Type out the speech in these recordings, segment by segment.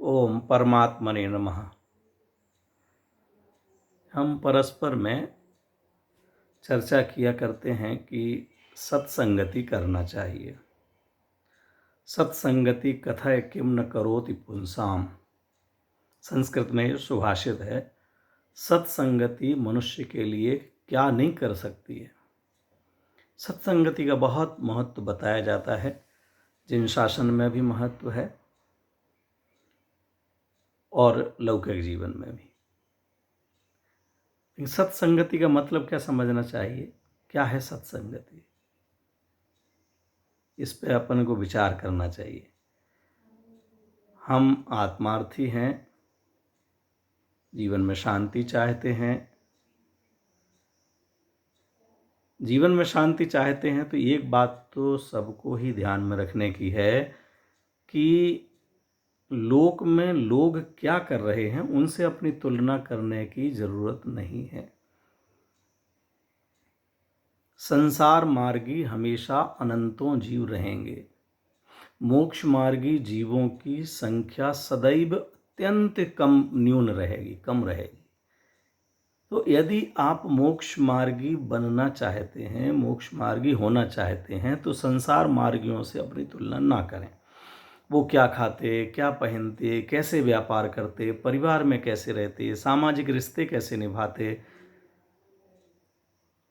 ओम परमात्मने नमः। हम परस्पर में चर्चा किया करते हैं कि सत्संगति करना चाहिए। सत्संगति कथय किम न करोति पुंसाम। संस्कृत में ये सुभाषित है, सत्संगति मनुष्य के लिए क्या नहीं कर सकती है। सत्संगति का बहुत महत्व बताया जाता है, जिन शासन में भी महत्व है और लौकिक जीवन में भी। सत्संगति का मतलब क्या समझना चाहिए, क्या है सत्संगति, इस पे अपन को विचार करना चाहिए। हम आत्मार्थी हैं, जीवन में शांति चाहते हैं। जीवन में शांति चाहते हैं तो एक बात तो सबको ही ध्यान में रखने की है कि लोक में लोग क्या कर रहे हैं उनसे अपनी तुलना करने की जरूरत नहीं है। संसार मार्गी हमेशा अनंतों जीव रहेंगे। मोक्ष मार्गी जीवों की संख्या सदैव अत्यंत कम रहेगी। तो यदि आप मोक्ष मार्गी बनना चाहते हैं, मोक्ष मार्गी होना चाहते हैं, तो संसार मार्गियों से अपनी तुलना ना करें। वो क्या खाते, क्या पहनते, कैसे व्यापार करते, परिवार में कैसे रहते, सामाजिक रिश्ते कैसे निभाते,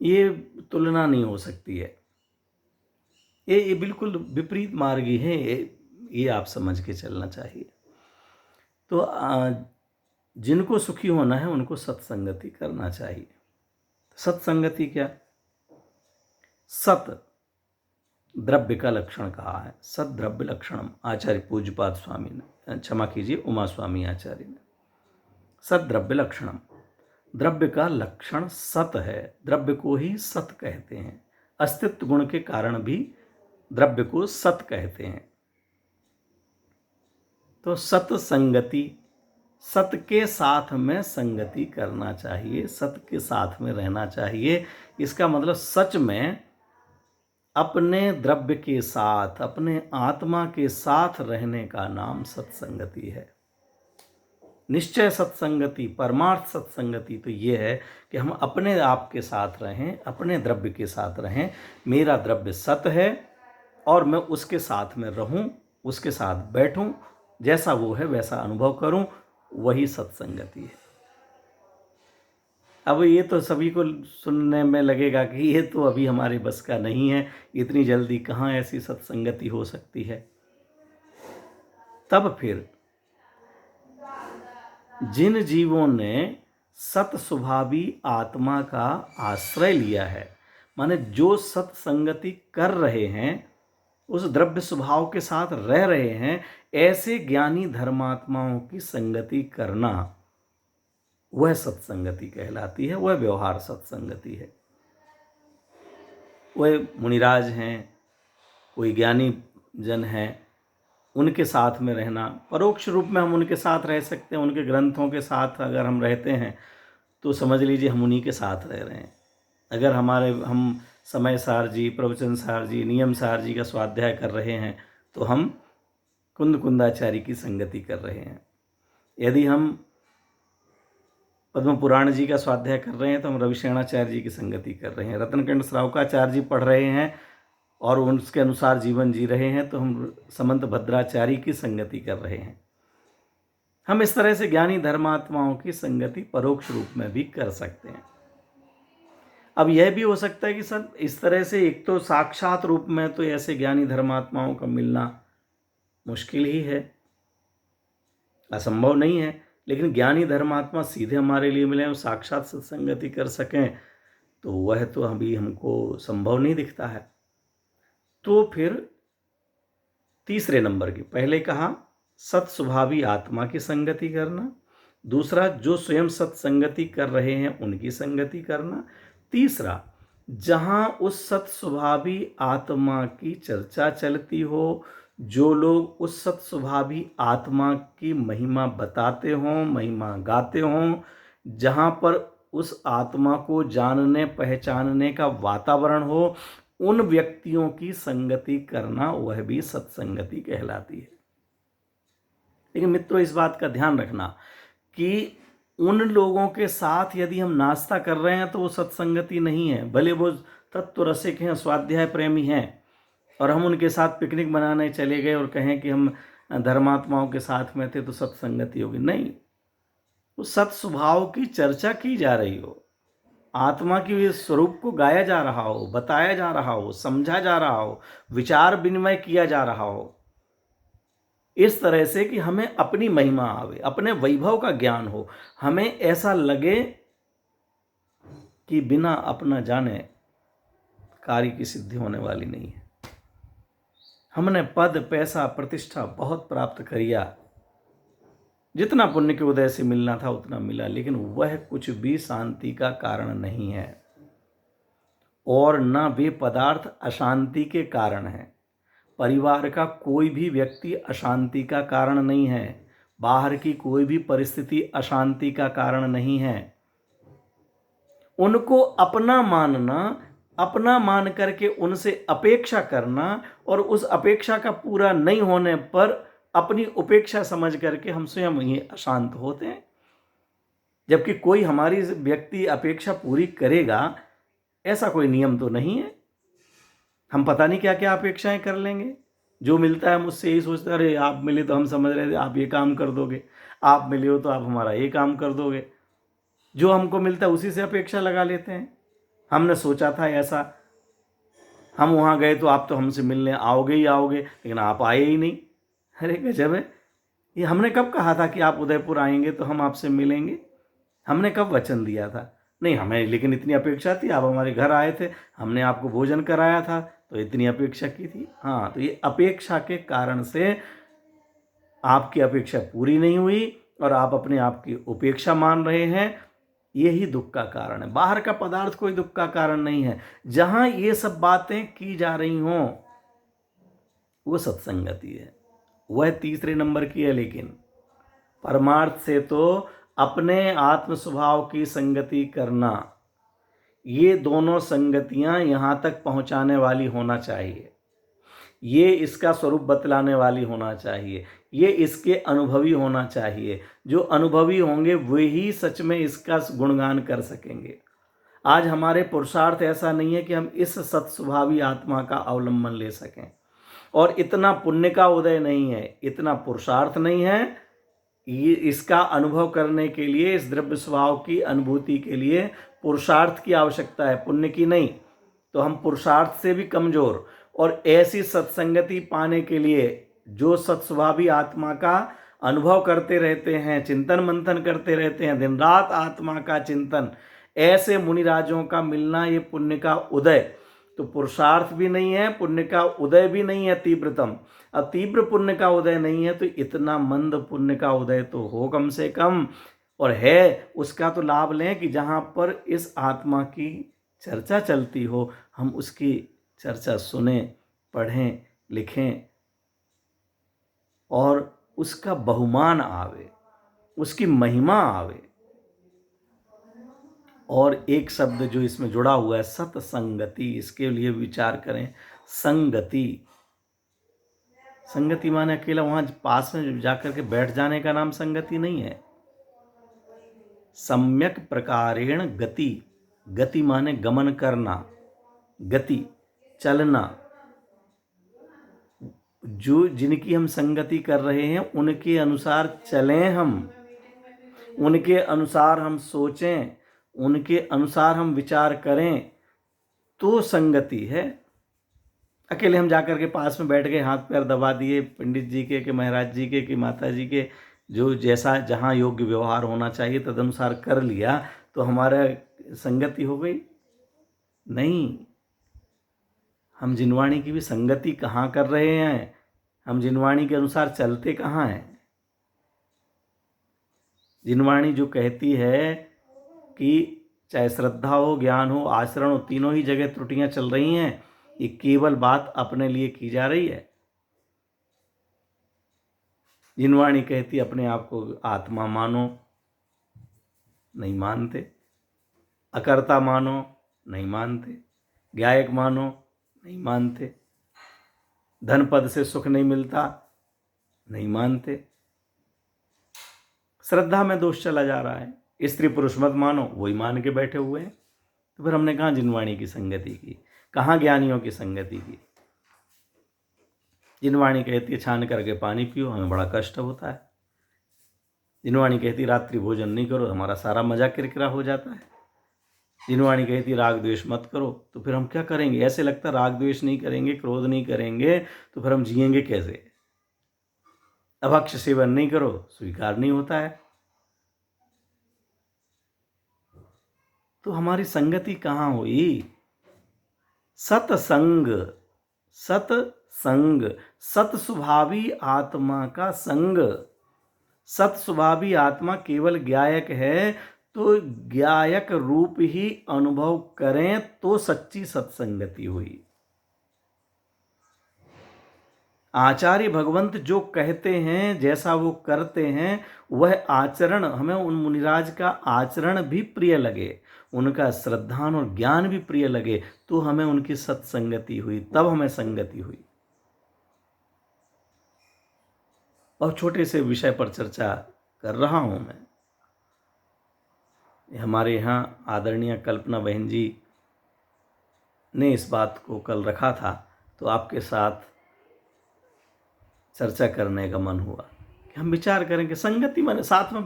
ये तुलना नहीं हो सकती है। ये बिल्कुल विपरीत मार्गी है, ये आप समझ के चलना चाहिए। तो जिनको सुखी होना है उनको सत्संगति करना चाहिए। सत्संगति क्या? सत द्रव्य का लक्षण कहा है, सत द्रव्य लक्षणम। आचार्य पूज्यपाद स्वामी ने, क्षमा कीजिए, उमा स्वामी आचार्य ने। सत द्रव्य लक्षणम, द्रव्य का लक्षण सत है, द्रव्य को ही सत कहते हैं। अस्तित्व गुण के कारण भी द्रव्य को सत कहते हैं। तो सत्संगति, सत के साथ में संगति करना चाहिए, सत के साथ में रहना चाहिए। इसका मतलब सच में अपने द्रव्य के साथ, अपने आत्मा के साथ रहने का नाम सत्संगति है। निश्चय सत्संगति, परमार्थ सत्संगति तो ये है कि हम अपने आप के साथ रहें, अपने द्रव्य के साथ रहें। मेरा द्रव्य सत है और मैं उसके साथ में रहूं, उसके साथ बैठूं, जैसा वो है वैसा अनुभव करूं, वही सत्संगति है। अब ये तो सभी को सुनने में लगेगा कि ये तो अभी हमारे बस का नहीं है, इतनी जल्दी कहाँ ऐसी सत्संगति हो सकती है। तब फिर जिन जीवों ने सत स्वभावी आत्मा का आश्रय लिया है, माने जो सत्संगति कर रहे हैं, उस द्रव्य स्वभाव के साथ रह रहे हैं, ऐसे ज्ञानी धर्मात्माओं की संगति करना, वह सत्संगति कहलाती है, वह व्यवहार सत्संगति है। वह मुनिराज हैं, कोई ज्ञानी जन हैं, उनके साथ में रहना, परोक्ष रूप में हम उनके साथ रह सकते हैं। उनके ग्रंथों के साथ अगर हम रहते हैं तो समझ लीजिए हम उन्हीं के साथ रह रहे हैं। अगर हम समय सार जी, प्रवचन सार जी, नियम सार जी का स्वाध्याय कर रहे हैं तो हम कुंद कुंदाचारी की संगति कर रहे हैं। यदि हम पद्म पुराण जी का स्वाध्याय कर रहे हैं तो हम रविशेणाचार्य जी की संगति कर रहे हैं। रत्नकंड श्रावकाचार्य जी पढ़ रहे हैं और उसके अनुसार जीवन जी रहे हैं तो हम समंत भद्राचार्य की संगति कर रहे हैं। हम इस तरह से ज्ञानी धर्मात्माओं की संगति परोक्ष रूप में भी कर सकते हैं। अब यह भी हो सकता है कि सर इस तरह से एक तो साक्षात रूप में तो ऐसे ज्ञानी धर्मात्माओं का मिलना मुश्किल ही है, असंभव नहीं है, लेकिन ज्ञानी धर्मात्मा सीधे हमारे लिए मिले और साक्षात सत्संगति कर सकें तो वह तो अभी हमको संभव नहीं दिखता है। तो फिर तीसरे नंबर की, पहले कहा सत स्वभावी आत्मा की संगति करना, दूसरा जो स्वयं सत्संगति कर रहे हैं उनकी संगति करना, तीसरा जहां उस सत स्वभावी आत्मा की चर्चा चलती हो, जो लोग उस सत स्वभावी आत्मा की महिमा बताते हों, महिमा गाते हों, जहां पर उस आत्मा को जानने पहचानने का वातावरण हो, उन व्यक्तियों की संगति करना, वह भी सत्संगति कहलाती है। लेकिन मित्रों, इस बात का ध्यान रखना कि उन लोगों के साथ यदि हम नाश्ता कर रहे हैं तो वो सत्संगति नहीं है। भले वो तत्व रसिक हैं, स्वाध्याय प्रेमी हैं, और हम उनके साथ पिकनिक मनाने चले गए और कहें कि हम धर्मात्माओं के साथ में थे तो सत्संगति होगी, नहीं। वो सत स्वभाव की चर्चा की जा रही हो, आत्मा के स्वरूप को गाया जा रहा हो, बताया जा रहा हो, समझा जा रहा हो, विचार विनिमय किया जा रहा हो, इस तरह से कि हमें अपनी महिमा आवे, अपने वैभव का ज्ञान हो, हमें ऐसा लगे कि बिना अपना जाने कार्य की सिद्धि होने वाली नहीं है। हमने पद, पैसा, प्रतिष्ठा बहुत प्राप्त करिया, जितना पुण्य के उदय से मिलना था उतना मिला, लेकिन वह कुछ भी शांति का कारण नहीं है, और न वे पदार्थ अशांति के कारण है। परिवार का कोई भी व्यक्ति अशांति का कारण नहीं है, बाहर की कोई भी परिस्थिति अशांति का कारण नहीं है। उनको अपना मानना, अपना मान करके उनसे अपेक्षा करना, और उस अपेक्षा का पूरा नहीं होने पर अपनी उपेक्षा समझ करके हम स्वयं ही अशांत होते हैं। जबकि कोई हमारी व्यक्ति अपेक्षा पूरी करेगा, ऐसा कोई नियम तो नहीं है। हम पता नहीं क्या क्या अपेक्षाएं कर लेंगे। जो मिलता है मुझसे यही सोचते, अरे आप मिले तो हम समझ रहे थे आप ये काम कर दोगे, आप मिले हो तो आप हमारा ये काम कर दोगे। जो हमको मिलता है उसी से अपेक्षा लगा लेते हैं। हमने सोचा था ऐसा, हम वहाँ गए तो आप तो हमसे मिलने आओगे ही आओगे, लेकिन आप आए ही नहीं। अरे गजब है, ये हमने कब कहा था कि आप उदयपुर आएंगे तो हम आपसे मिलेंगे? हमने कब वचन दिया था? नहीं, हमें लेकिन इतनी अपेक्षा थी, आप हमारे घर आए थे, हमने आपको भोजन कराया था, तो इतनी अपेक्षा की थी। हाँ, तो ये अपेक्षा के कारण से आपकी अपेक्षा पूरी नहीं हुई और आप अपने आप की उपेक्षा मान रहे हैं, यही दुख का कारण है। बाहर का पदार्थ कोई दुख का कारण नहीं है। जहां ये सब बातें की जा रही हों वो सत्संगति है, वह तीसरे नंबर की है। लेकिन परमार्थ से तो अपने आत्म स्वभाव की संगति करना, ये दोनों संगतियां यहां तक पहुंचाने वाली होना चाहिए। ये इसका स्वरूप बतलाने वाली होना चाहिए, ये इसके अनुभवी होना चाहिए। जो अनुभवी होंगे वही सच में इसका गुणगान कर सकेंगे। आज हमारे पुरुषार्थ ऐसा नहीं है कि हम इस सत्स्वभावी आत्मा का अवलंबन ले सकें, और इतना पुण्य का उदय नहीं है, इतना पुरुषार्थ नहीं है। ये इसका अनुभव करने के लिए, इस द्रव्य स्वभाव की अनुभूति के लिए पुरुषार्थ की आवश्यकता है, पुण्य की नहीं। तो हम पुरुषार्थ से भी कमजोर, और ऐसी सत्संगति पाने के लिए जो सत्स्वभावी आत्मा का अनुभव करते रहते हैं, चिंतन मंथन करते रहते हैं, दिन रात आत्मा का चिंतन, ऐसे मुनिराजों का मिलना, ये पुण्य का उदय। तो पुरुषार्थ भी नहीं है, पुण्य का उदय भी नहीं है तीव्रतम। अब तीव्र पुण्य का उदय नहीं है तो इतना मंद पुण्य का उदय तो हो कम से कम, और है उसका तो लाभ लें कि जहाँ पर इस आत्मा की चर्चा चलती हो, हम उसकी चर्चा सुने, पढ़ें, लिखें, और उसका बहुमान आवे, उसकी महिमा आवे। और एक शब्द जो इसमें जुड़ा हुआ है, सत्संगति, इसके लिए विचार करें। संगति, संगति माने अकेला वहां पास में जाकर के बैठ जाने का नाम संगति नहीं है। सम्यक प्रकारेण गति, गति माने गमन करना, गति, चलना। जो जिनकी हम संगति कर रहे हैं उनके अनुसार चलें, हम उनके अनुसार हम सोचें, उनके अनुसार हम विचार करें, तो संगति है। अकेले हम जाकर के पास में बैठ गए, हाथ पैर दबा दिए पंडित जी के, महाराज जी के, कि माता जी के, जो जैसा जहाँ योग्य व्यवहार होना चाहिए तदनुसार कर लिया, तो हमारा संगति हो गई? नहीं। हम जिनवाणी की भी संगति कहाँ कर रहे हैं? हम जिनवाणी के अनुसार चलते कहाँ हैं? जिनवाणी जो कहती है कि चाहे श्रद्धा हो, ज्ञान हो, आचरण हो, तीनों ही जगह त्रुटियां चल रही हैं, ये केवल बात अपने लिए की जा रही है। जिनवाणी कहती अपने आप को आत्मा मानो, नहीं मानते। अकर्ता मानो, नहीं मानते। ज्ञायक मानो, नहीं मानते। धन पद से सुख नहीं मिलता, नहीं मानते। श्रद्धा में दोष चला जा रहा है। स्त्री पुरुष मत मानो, वही मान के बैठे हुए हैं। तो फिर हमने कहाँ जिनवाणी की संगति की, कहाँ ज्ञानियों की संगति की। जिनवाणी कहती है छान करके पानी पियो, हमें बड़ा कष्ट होता है। जिनवाणी कहती रात्रि भोजन नहीं करो, हमारा सारा मजा किरकिरा हो जाता है। जिनवाणी कहती राग द्वेष मत करो, तो फिर हम क्या करेंगे? ऐसे लगता है राग द्वेष नहीं करेंगे, क्रोध नहीं करेंगे तो फिर हम जिएंगे कैसे? अभक्ष सेवन नहीं करो, स्वीकार नहीं होता है। तो हमारी संगति कहाँ हुई? सत्संग, सत्संग, सत्स्वभावी आत्मा का संग। सत्स्वभावी आत्मा केवल ज्ञायक है, तो ज्ञायक रूप ही अनुभव करें तो सच्ची सत्संगति हुई। आचार्य भगवंत जो कहते हैं, जैसा वो करते हैं, वह आचरण हमें उन मुनिराज का आचरण भी प्रिय लगे, उनका श्रद्धान और ज्ञान भी प्रिय लगे, तो हमें उनकी सत्संगति हुई, तब हमें संगति हुई। और छोटे से विषय पर चर्चा कर रहा हूं मैं। हमारे यहाँ आदरणीय कल्पना बहन जी ने इस बात को कल रखा था, तो आपके साथ चर्चा करने का मन हुआ कि हम विचार करें कि संगति माने साथ में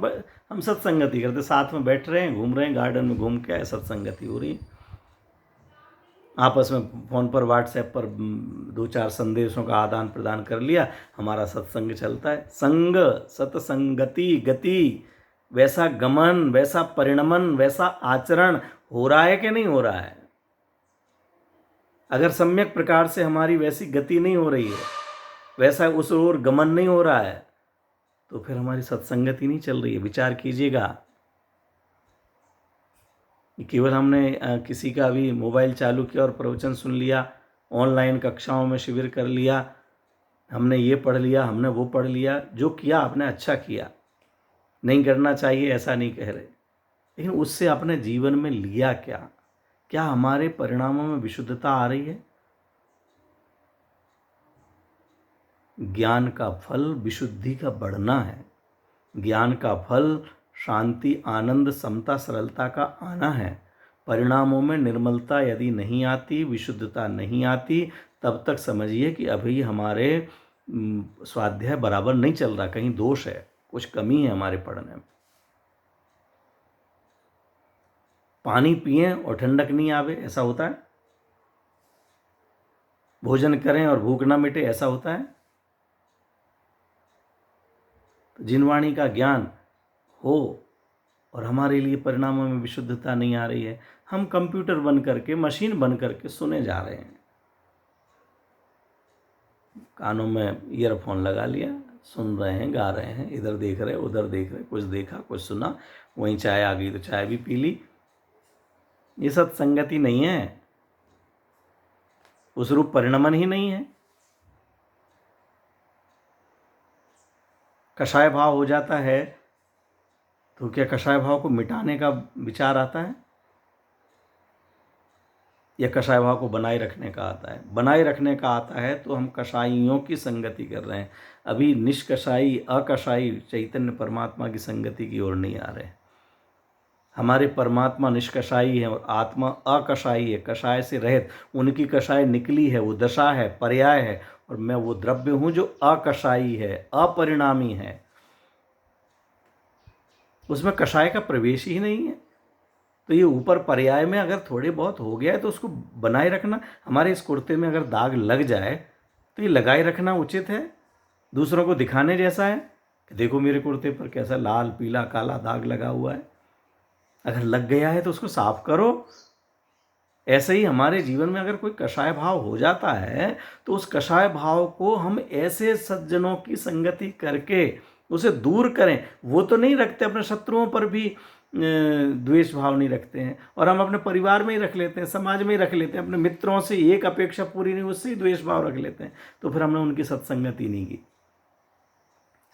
हम सत्संगति करते, साथ में बैठ रहे हैं, घूम रहे हैं, गार्डन में घूम के आए, सत्संगति हो रही है। आपस में फ़ोन पर व्हाट्सएप पर 2-4 संदेशों का आदान प्रदान कर लिया, हमारा सत्संग चलता है। संग, सत्संगति, गति, वैसा गमन, वैसा परिणमन, वैसा आचरण हो रहा है कि नहीं हो रहा है? अगर सम्यक प्रकार से हमारी वैसी गति नहीं हो रही है, वैसा उस ओर गमन नहीं हो रहा है, तो फिर हमारी सत्संगति नहीं चल रही है। विचार कीजिएगा। केवल हमने किसी का भी मोबाइल चालू किया और प्रवचन सुन लिया, ऑनलाइन कक्षाओं में शिविर कर लिया, हमने ये पढ़ लिया, हमने वो पढ़ लिया, जो किया आपने अच्छा किया, नहीं करना चाहिए ऐसा नहीं कह रहे, लेकिन उससे अपने जीवन में लिया क्या? क्या हमारे परिणामों में विशुद्धता आ रही है? ज्ञान का फल विशुद्धि का बढ़ना है। ज्ञान का फल शांति, आनंद, समता, सरलता का आना है। परिणामों में निर्मलता यदि नहीं आती, विशुद्धता नहीं आती, तब तक समझिए कि अभी हमारे स्वाध्याय बराबर नहीं चल रहा, कहीं दोष है, कुछ कमी है हमारे पढ़ने में। पानी पिएं और ठंडक नहीं आवे, ऐसा होता है? भोजन करें और भूख ना मिटे, ऐसा होता है? तो जिनवाणी का ज्ञान हो और हमारे लिए परिणामों में विशुद्धता नहीं आ रही है, हम कंप्यूटर बन करके, मशीन बन करके सुने जा रहे हैं। कानों में ईयरफोन लगा लिया, सुन रहे हैं, गा रहे हैं, इधर देख रहे, उधर देख रहे, कुछ देखा, कुछ सुना, वहीं चाय आ गई तो चाय भी पी ली। ये सत्संगति नहीं है, उस रूप परिणमन ही नहीं है। कषाय भाव हो जाता है तो क्या कषाय भाव को मिटाने का विचार आता है, या कषाय भाव को बनाए रखने का आता है? बनाए रखने का आता है तो हम कषाइयों की संगति कर रहे हैं, अभी निष्कषाई, अकषाई चैतन्य परमात्मा की संगति की ओर नहीं आ रहे। हमारे परमात्मा निष्कषाई है और आत्मा अकषाई है, कषाय से रहित। उनकी कषाय निकली है, वो दशा है, पर्याय है, और मैं वो द्रव्य हूँ जो अकषाई है, अपरिणामी है, उसमें कषाय का प्रवेश ही नहीं है। तो ये ऊपर पर्याय में अगर थोड़े बहुत हो गया है तो उसको बनाए रखना। हमारे इस कुर्ते में अगर दाग लग जाए तो ये लगाए रखना उचित है, दूसरों को दिखाने जैसा है कि देखो मेरे कुर्ते पर कैसा लाल, पीला, काला दाग लगा हुआ है। अगर लग गया है तो उसको साफ करो। ऐसे ही हमारे जीवन में अगर कोई कषाय भाव हो जाता है तो उस कषाय भाव को हम ऐसे सज्जनों की संगति करके उसे दूर करें। वो तो नहीं रखते, अपने शत्रुओं पर भी द्वेष भाव नहीं रखते हैं, और हम अपने परिवार में ही रख लेते हैं, समाज में ही रख लेते हैं, अपने मित्रों से एक अपेक्षा पूरी नहीं, उससे ही द्वेष भाव रख लेते हैं। तो फिर हमने उनकी सत्संगति नहीं की,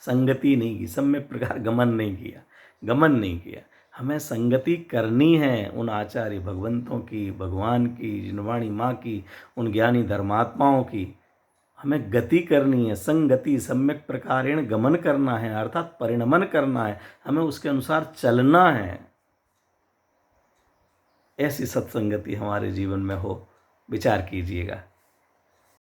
संगति नहीं की, सम्यक प्रकार गमन नहीं किया, गमन नहीं किया। हमें संगति करनी है उन आचार्य भगवंतों की, भगवान की, जिनवाणी माँ की, उन ज्ञानी धर्मात्माओं की, हमें गति करनी है, संगति सम्यक प्रकारेण गमन करना है, अर्थात परिणमन करना है, हमें उसके अनुसार चलना है। ऐसी सत्संगति हमारे जीवन में हो, विचार कीजिएगा।